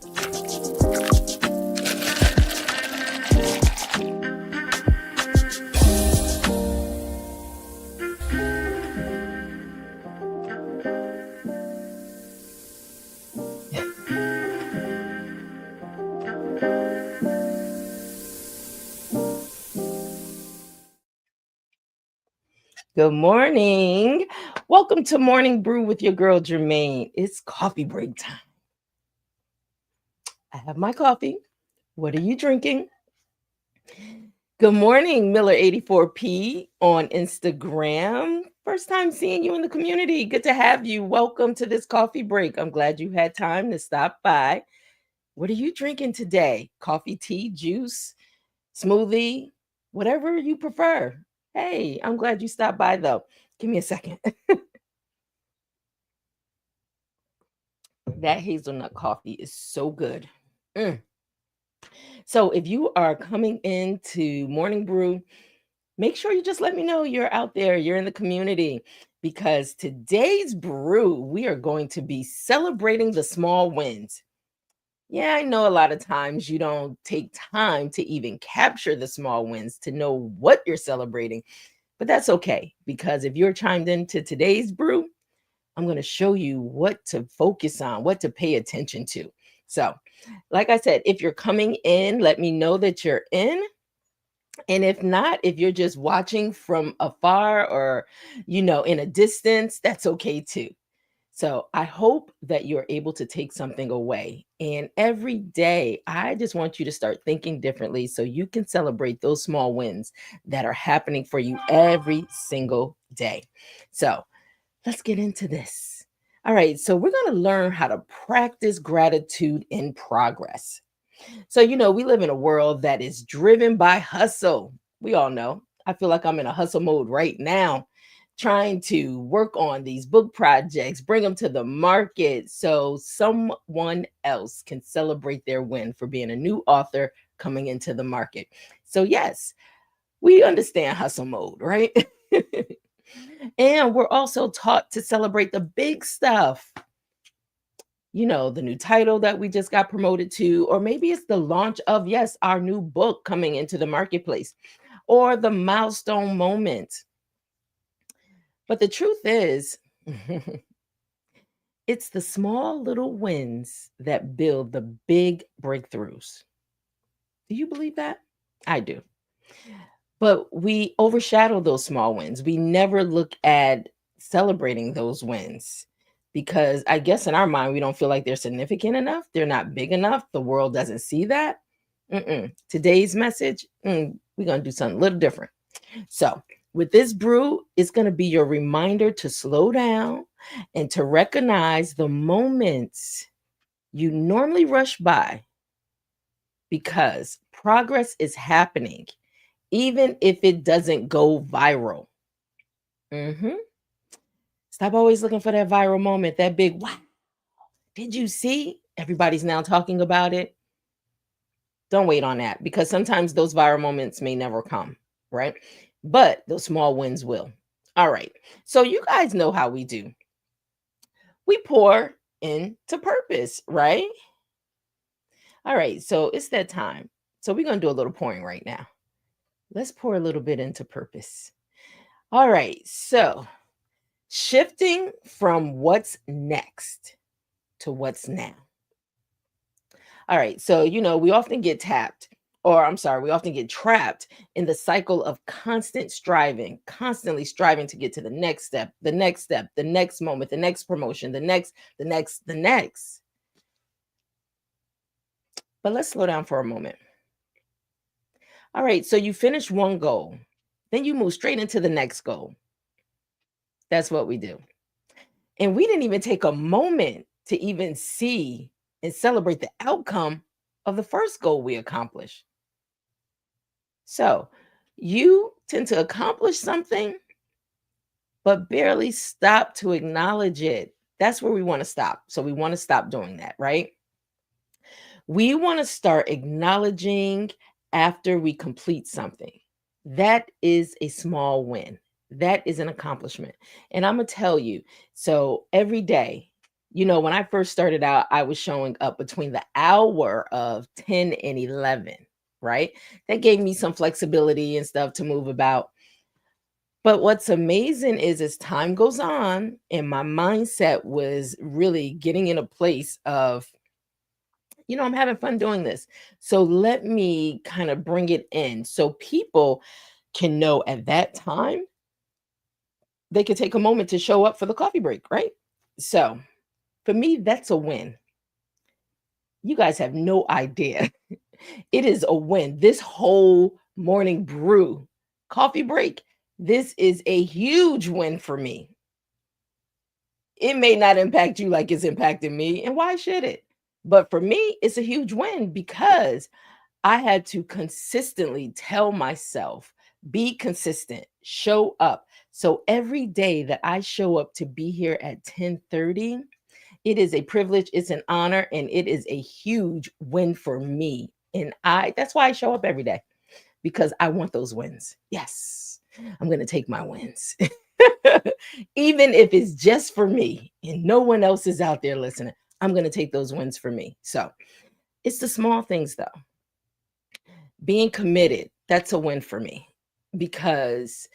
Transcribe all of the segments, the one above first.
Good morning. Welcome to Morning Brew with your girl Germaine. It's coffee break time. I have my coffee. What are you drinking? Good morning, Miller84P on Instagram. First time seeing you in the community. Good to have you. Welcome to this coffee break. I'm glad you had time to stop by. What are you drinking today? Coffee, tea, juice, smoothie, whatever you prefer. Hey, I'm glad you stopped by though. Give me a second. That hazelnut coffee is so good. Mm. So if you are coming into Morning Brew, make sure you just let me know you're out there, you're in the community, because today's brew, we are going to be celebrating the small wins. Yeah, I know a lot of times you don't take time to even capture the small wins to know what you're celebrating, but that's okay, because if you're chimed into today's brew, I'm going to show you what to focus on, what to pay attention to. So, like I said, if you're coming in, let me know that you're in. And if not, if you're just watching from afar or, in a distance, that's okay too. So I hope that you're able to take something away. And every day, I just want you to start thinking differently so you can celebrate those small wins that are happening for you every single day. So let's get into this. All right, so we're going to learn how to practice gratitude in progress. So, we live in a world that is driven by hustle. We all know. I feel like I'm in a hustle mode right now, trying to work on these book projects, bring them to the market so someone else can celebrate their win for being a new author coming into the market. So, yes, we understand hustle mode, right? And we're also taught to celebrate the big stuff. The new title that we just got promoted to, or maybe it's the launch of, yes, our new book coming into the marketplace, or the milestone moment. But the truth is, it's the small little wins that build the big breakthroughs. Do you believe that? I do. But we overshadow those small wins. We never look at celebrating those wins because I guess in our mind, we don't feel like they're significant enough. They're not big enough. The world doesn't see that. Today's message, we're going to do something a little different. So, with this brew, it's going to be your reminder to slow down and to recognize the moments you normally rush by because progress is happening even if it doesn't go viral. hmm Stop always looking for that viral moment, that big wow. Did you see? Everybody's now talking about it. Don't wait on that because sometimes those viral moments may never come, right? But those small wins will. All right. So you guys know how we do. We pour into purpose, right? All right. So it's that time. So we're going to do a little pouring right now. Let's pour a little bit into purpose. All right. So shifting from what's next to what's now. All right. So, we often get we often get trapped in the cycle of constant striving, constantly striving to get to the next step, the next step, the next moment, the next promotion, the next. But let's slow down for a moment. All right. So you finish one goal, then you move straight into the next goal. That's what we do. And we didn't even take a moment to even see and celebrate the outcome of the first goal we accomplished. So you tend to accomplish something, but barely stop to acknowledge it. That's where we want to stop. So we want to stop doing that, right? We want to start acknowledging after we complete something. That is a small win. That is an accomplishment. And I'm going to tell you, so every day, When I first started out, I was showing up between the hour of 10 and 11, right? That gave me some flexibility and stuff to move about. But what's amazing is as time goes on and my mindset was really getting in a place of, I'm having fun doing this. So let me kind of bring it in so people can know at that time they could take a moment to show up for the coffee break, right? So for me, that's a win. You guys have no idea. It is a win. This whole morning brew coffee break, this is a huge win for me. It may not impact you like it's impacting me, and why should it? But for me, it's a huge win because I had to consistently tell myself, be consistent, show up. So every day that I show up to be here at 10:30, it is a privilege, it's an honor, and it is a huge win for me. And that's why I show up every day because I want those wins. Yes, I'm going to take my wins. Even if it's just for me and no one else is out there listening, I'm going to take those wins for me. So it's the small things though. Being committed, that's a win for me because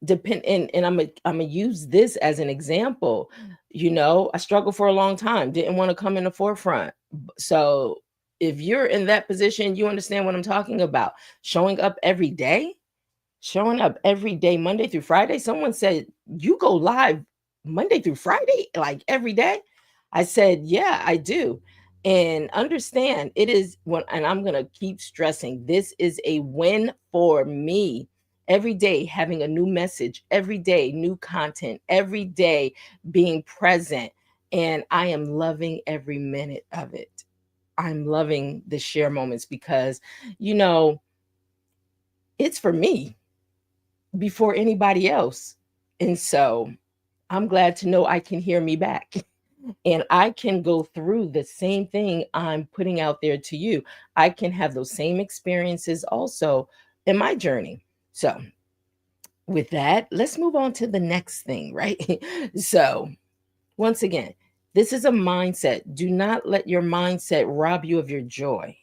depend and I'm gonna use this as an example. I struggled for a long time, didn't want to come in the forefront. So if you're in that position, you understand what I'm talking about. Showing up every day, Monday through Friday. Someone said, "You go live Monday through Friday, like every day?" I said, "Yeah, I do." And understand it is one, and I'm going to keep stressing this is a win for me. Every day having a new message, every day new content, every day being present. And I am loving every minute of it. I'm loving the share moments because, you know, it's for me before anybody else. And so I'm glad to know I can hear me back and I can go through the same thing I'm putting out there to you. I can have those same experiences also in my journey. So, with that, let's move on to the next thing, right? So, once again, this is a mindset. Do not let your mindset rob you of your joy.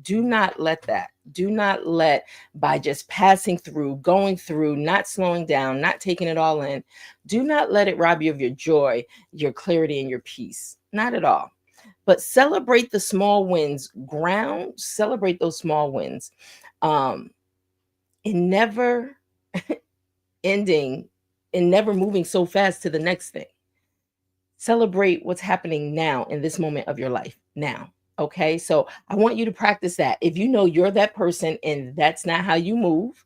Do not let that. Do not let by just passing through, going through, not slowing down, not taking it all in. Do not let it rob you of your joy, your clarity, and your peace. Not at all. But celebrate the small wins. Celebrate those small wins. Um, and never ending and never moving so fast to the next thing. Celebrate what's happening now in this moment of your life now. Okay. So I want you to practice that. If you know you're that person and that's not how you move,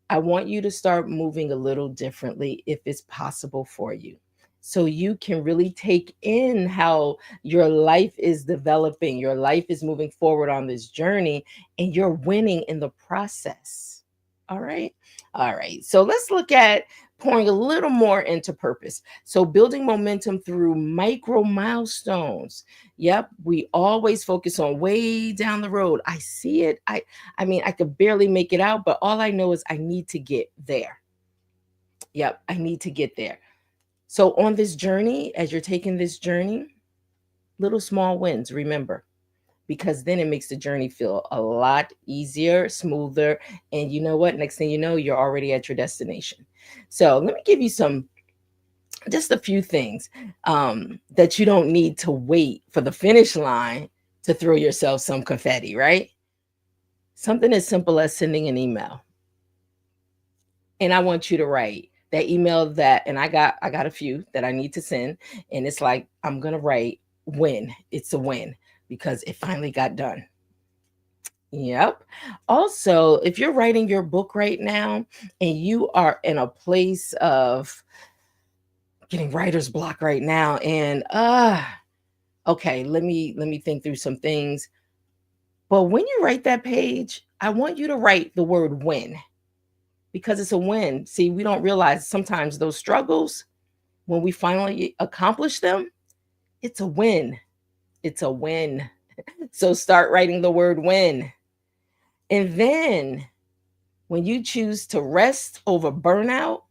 I want you to start moving a little differently if it's possible for you. So you can really take in how your life is developing, your life is moving forward on this journey, and you're winning in the process. All right. All right. So let's look at pouring a little more into purpose. So building momentum through micro milestones. Yep, we always focus on way down the road. I see it. I mean, I could barely make it out, but all I know is I need to get there. Yep, I need to get there. So on this journey, as you're taking this journey, little small wins, remember, because then it makes the journey feel a lot easier, smoother. And you know what? Next thing you know, you're already at your destination. So let me give you just a few things that you don't need to wait for the finish line to throw yourself some confetti, right? Something as simple as sending an email. And I want you to write that email and I got a few that I need to send. And it's like, I'm gonna write win. It's a win because it finally got done. Yep. Also, if you're writing your book right now and you are in a place of getting writer's block right now, and okay, let me think through some things. But when you write that page, I want you to write the word win because it's a win. See, we don't realize sometimes those struggles, when we finally accomplish them, it's a win. It's a win. So start writing the word win. And then when you choose to rest over burnout,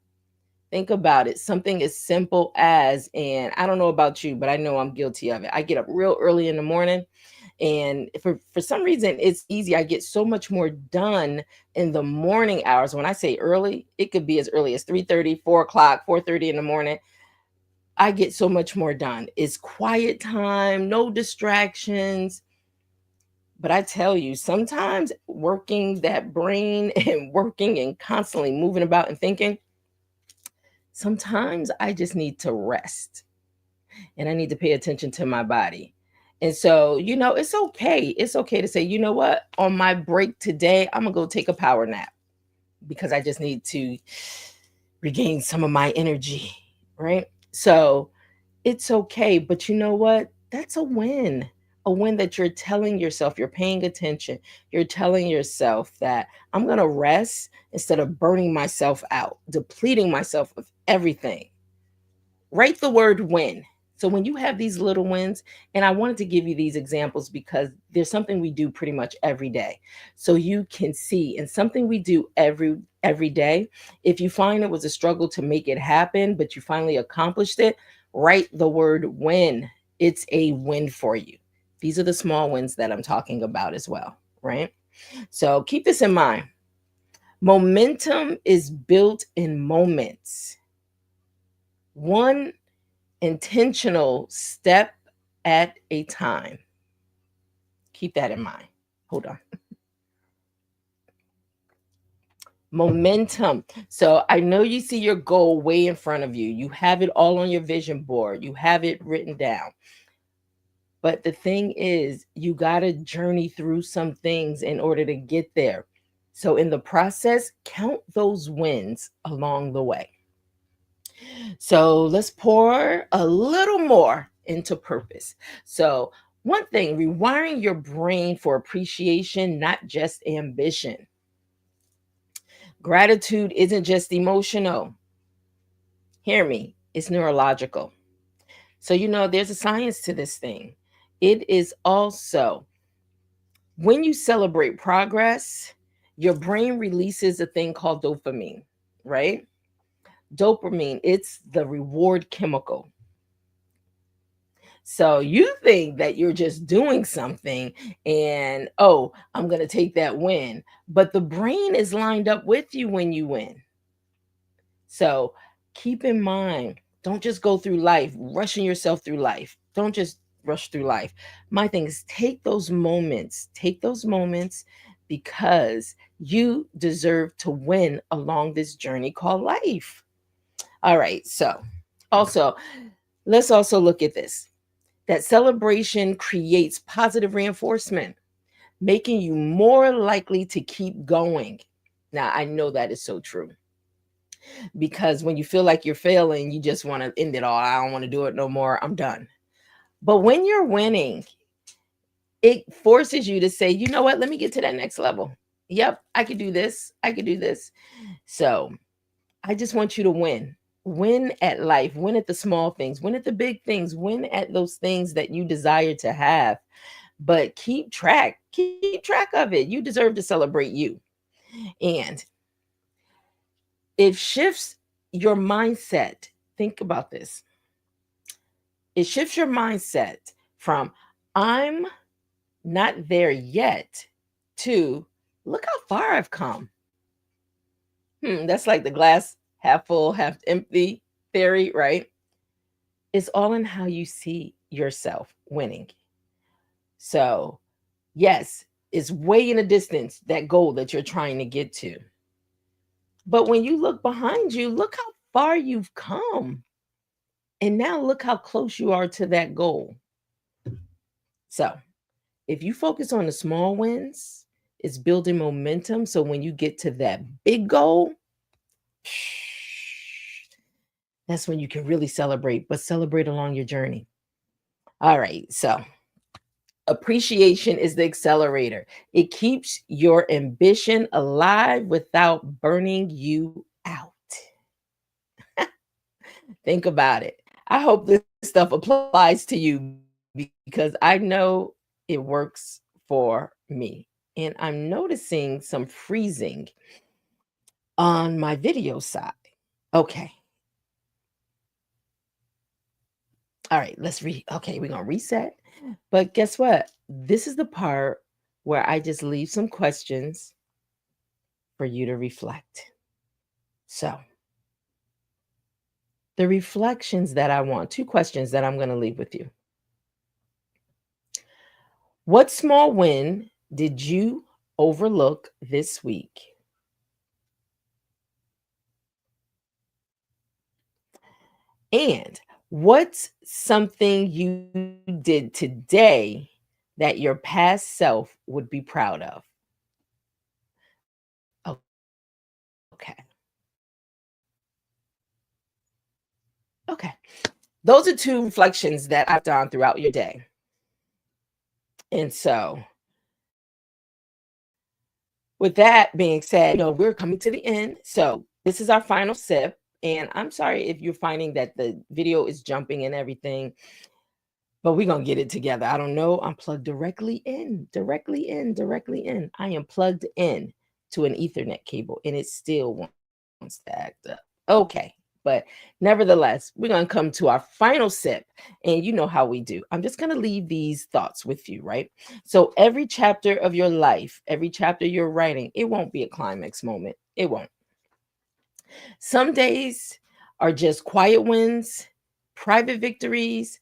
Think about it. Something as simple as, and I don't know about you, but I know I'm guilty of it. I get up real early in the morning, and for some reason it's easy. I get so much more done in the morning hours. When I say early, it could be as early as 3:30, 4 o'clock, 4:30 in the morning. I get so much more done. It's quiet time, no distractions. But I tell you, sometimes working that brain and working and constantly moving about and thinking, sometimes I just need to rest and I need to pay attention to my body. And so, it's okay. It's okay to say, you know what? On my break today, I'm going to go take a power nap because I just need to regain some of my energy. Right. So, it's okay, but you know what? That's a win. A win that you're telling yourself you're paying attention. You're telling yourself that I'm going to rest instead of burning myself out, depleting myself of everything. Write the word win. So when you have these little wins, and I wanted to give you these examples because there's something we do pretty much every day. So you can see, and something we do every day, if you find it was a struggle to make it happen, but you finally accomplished it, write the word win. It's a win for you. These are the small wins that I'm talking about as well, right? So keep this in mind. Momentum is built in moments. One intentional step at a time. Keep that in mind. Hold on. Momentum. So I know you see your goal way in front of you. You have it all on your vision board, you have it written down. But the thing is, you got to journey through some things in order to get there. So in the process, count those wins along the way. So let's pour a little more into purpose. So, one thing, rewiring your brain for appreciation, not just ambition. Gratitude isn't just emotional. Hear me, it's neurological. So, there's a science to this thing. It is also when you celebrate progress, your brain releases a thing called dopamine, right? Dopamine, it's the reward chemical. So you think that you're just doing something and, oh, I'm going to take that win. But the brain is lined up with you when you win. So keep in mind, don't just go through life rushing yourself through life. Don't just rush through life. My thing is take those moments because you deserve to win along this journey called life. All right. So also, let's also look at this, that celebration creates positive reinforcement, making you more likely to keep going. Now, I know that is so true because when you feel like you're failing, you just want to end it all. I don't want to do it no more. I'm done. But when you're winning, it forces you to say, you know what? Let me get to that next level. Yep, I could do this. I could do this. So I just want you to win. Win at life, win at the small things, win at the big things, win at those things that you desire to have. But keep track of it. You deserve to celebrate you. And it shifts your mindset. Think about this. It shifts your mindset from I'm not there yet to look how far I've come. That's like the glass half full, half empty theory, right? It's all in how you see yourself winning. So, yes, it's way in the distance, that goal that you're trying to get to. But when you look behind you, look how far you've come. And now look how close you are to that goal. So, if you focus on the small wins, it's building momentum. So, when you get to that big goal, that's when you can really celebrate, but celebrate along your journey. All right. So, appreciation is the accelerator. It keeps your ambition alive without burning you out. Think about it. I hope this stuff applies to you because I know it works for me. And I'm noticing some freezing on my video side. Okay. All right, okay, we're gonna reset. But guess what? This is the part where I just leave some questions for you to reflect. So the reflections that I want, two questions that I'm gonna leave with you. What small win did you overlook this week? And what's something you did today that your past self would be proud of? Okay. Okay. Those are two reflections that I've done throughout your day. And so, with that being said, we're coming to the end. So, this is our final sip. And I'm sorry if you're finding that the video is jumping and everything. But we're gonna get it together. I don't know. I'm plugged directly in, directly in, directly in. I am plugged in to an Ethernet cable, and it still wants to act up. Okay, but nevertheless, we're gonna come to our final sip, and you know how we do. I'm just gonna leave these thoughts with you, right? So every chapter of your life, every chapter you're writing, it won't be a climax moment. It won't. Some days are just quiet wins, private victories,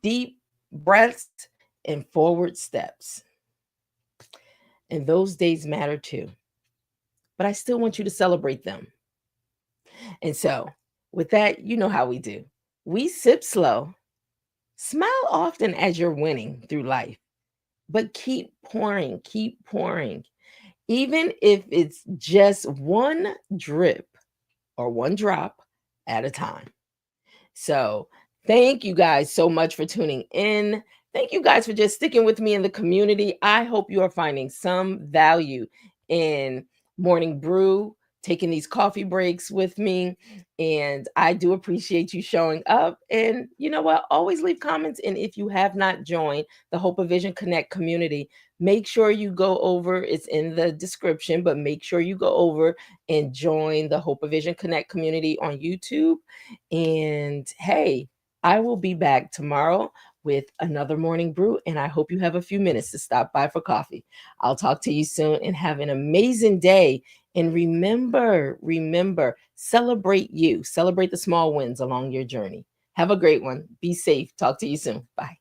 deep breaths, and forward steps. And those days matter too. But I still want you to celebrate them. And so, with that, you know how we do. We sip slow, smile often as you're winning through life, but keep pouring, keep pouring. Even if it's just one drip or one drop at a time. So, thank you guys so much for tuning in. Thank you guys for just sticking with me in the community. I hope you are finding some value in Morning Brew, taking these coffee breaks with me. And I do appreciate you showing up. And you know what? Always leave comments. And if you have not joined the Hope of Vision Connect community, make sure you go over, it's in the description, but make sure you go over and join the Hope of Vision Connect community on YouTube. And hey, I will be back tomorrow with another morning brew. And I hope you have a few minutes to stop by for coffee. I'll talk to you soon and have an amazing day. And remember, celebrate you, celebrate the small wins along your journey. Have a great one. Be safe. Talk to you soon. Bye.